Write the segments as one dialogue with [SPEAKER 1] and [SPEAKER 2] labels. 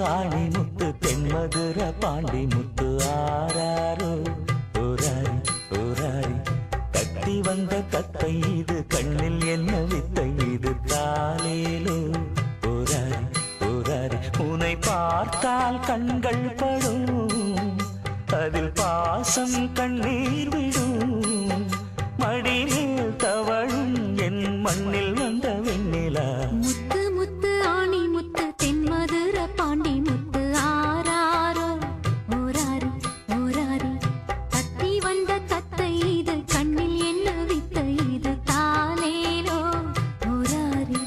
[SPEAKER 1] ஆணி முத்து தென்மதுர பாண்டி முத்து ஆராரோ ஓராரி ஓராரி கட்டி வந்த கத்தை இது கண்ணில் என்ன வித்தை இது தாலேலோ ஓராரி ஓராரி உன்னை பார்த்தால் கண்கள் படும் அதில் பாசம் கண்ணீர் விடும் மடியில் தவழும் என் மண்ணில் வந்த வெண்ணிலா
[SPEAKER 2] முத்து முத்து ஆணி முத்து தென்மதுர பாண்டி முத்து ஆராரோ ஓராரி ஓராரி கத்தி வந்த தத்தை இது கண்ணில் என்ன வித்தை இது தாலேலோ ஓராரி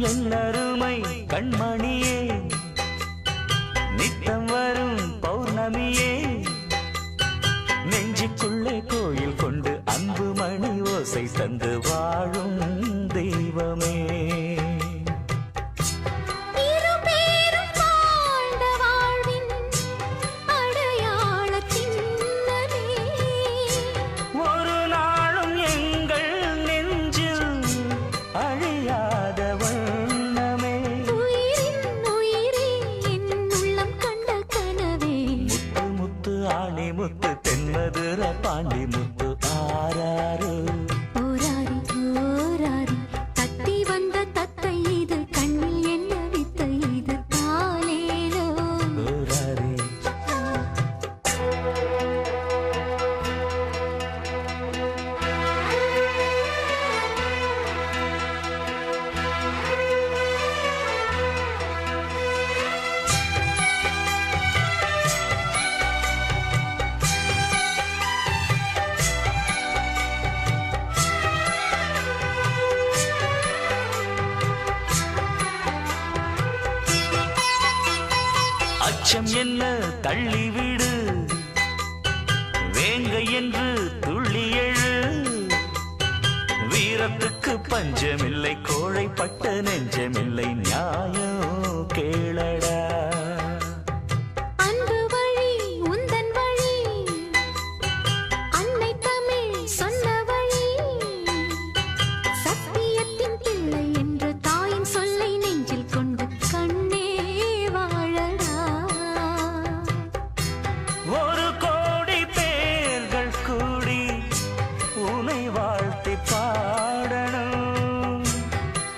[SPEAKER 1] என்னருமை கண்மணியே நித்தம் வரும் பௌர்ணமியே நெஞ்சுக்குள்ளே கோயில் கொண்டு அன்பு மணி ஓசை தந்து வாழும் தெய்வமே ஒரு நாளும் எங்கள் நெஞ்சில் அழியாதவள் ஆணி முத்து தென்மதுர பாண்டி முத்து ஆராரோ
[SPEAKER 2] ஓராரி ஓராரி தத்தி வந்த தத்தை இது கண்ணில் என்ன வித்தை இது தாலேலோ
[SPEAKER 1] ஓராரி அச்சம் என்ன தள்ளிவிடு வேங்க என்று துள்ளி எழு வீரத்துக்கு பஞ்சமில்லை கோழைப்பட்ட நெஞ்சமில்லை நியாயம் கேளடா
[SPEAKER 2] அன்பு வழி உந்தன் வழி அன்னை தமிழ் சொன்ன வழி சத்தியத்தின் பிள்ளை என்று தாயின் சொல்லை நெஞ்சில் கொண்டு கண்ணே வாழடா
[SPEAKER 1] ஒரு கோடி பேர்கள் கூடி உனை வாழ்த்தி பாடணும்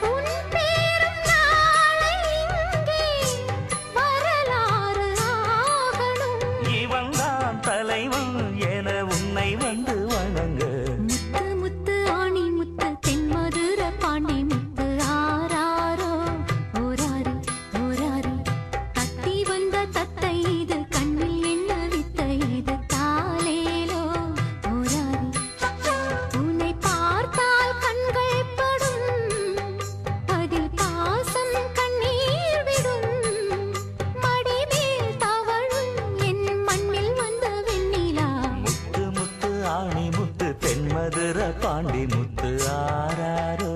[SPEAKER 2] உன் பேரும் நாளை இங்கே வரலாறு ஆகணும்
[SPEAKER 1] இவன் தான் தலைவன் என உன்னை வந்து வணங்க
[SPEAKER 2] முத்து முத்து ஆணி முத்து தென்மதுர பாண்டி முத்து ஆராரோ ஓராரி ஓராரி தத்தி வந்த தத்தை இது கண்ணில் என்ன வித்தை இது தாலேலோ ஓராரி உன்னை பார்த்தால் கண்கள் படும் அதில் பாசம் கண்ணீர் விடும் மடிமேல் தவழும் என் மண்ணில் வந்த வெண்ணிலா
[SPEAKER 1] முத்து முத்து ஆணி முத்து தென்மதுர பாண்டி முத்து ஆராரோ